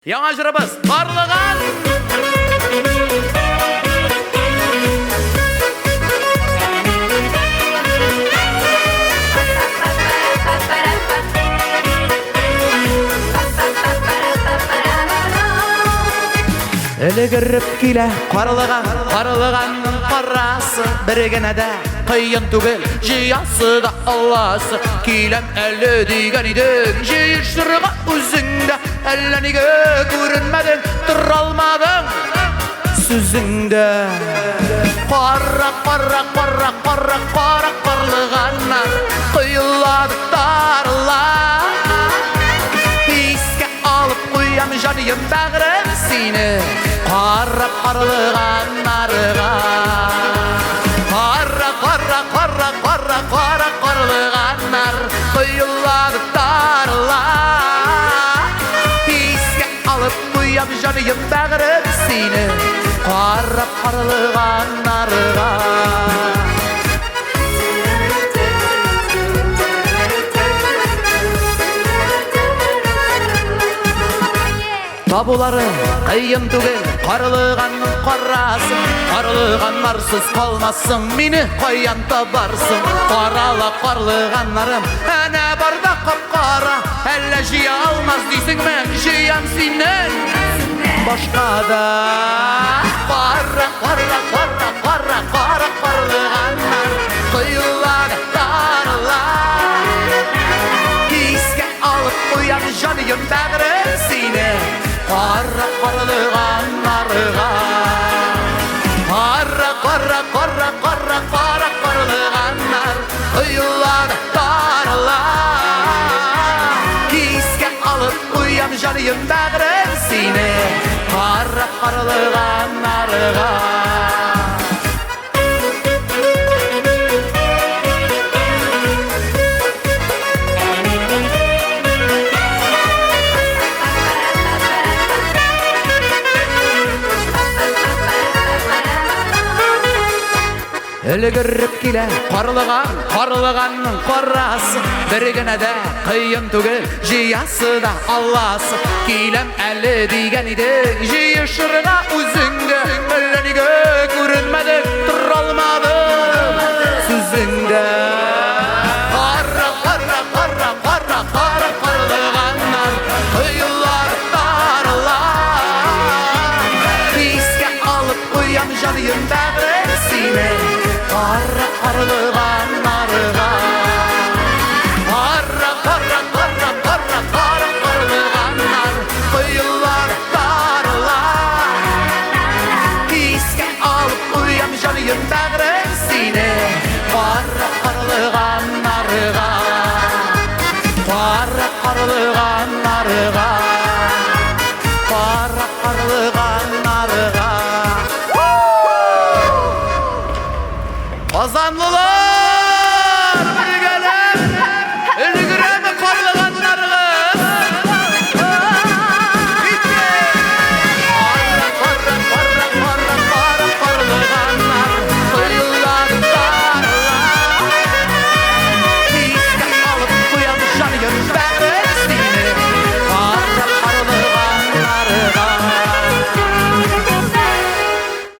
Яңа жырыбыз барлыган. Элегеріп келе қарылығанның қарасы біргені де қиын түгел жиясы да алласы келем әлі деген едің жиыршырға өзіңді әлі неге көрінмедің тұра алмадың сөзіңді қарлығаннан құйылады тарыла еске алып қоям жаным бәғірім сені қарылыған нарыға қарылыған нар құйылады тарыла еске алып қоям жаным бәғірім сені қарылыған нарыға табулары қиын түгел қарылығанның қарасын қарылыған нарсыз қалмассың мені қоян табарсың қарала қарылығаннарым әне барда қап-қара әлі жия алмас дейсің мен жиям сенен башқада қарылығаннар құйылады тарыла еске алып қоям жаным бәғірім сені қарылыған нарыға қарылыған нар құйылады тарыла еске алып қоям жаным бәғірім сені қарылыған нарыға Элегеріп келе қарылығанның қарасы біргені де қиын түгел жиясы да алласы келем әлі деген едің жиыршырға өзіңді әлі неге көрінмедің тұра алмадың сөзіңді қарылығаннан құйылады тарыла еске алып қоям жаным бәғірім сені қарылыған нарыға қарылыған нар құйылады тарыла еске алып қоям жаным бәғірім сені қарылыған нарыға қарылыған нарыға қарылыған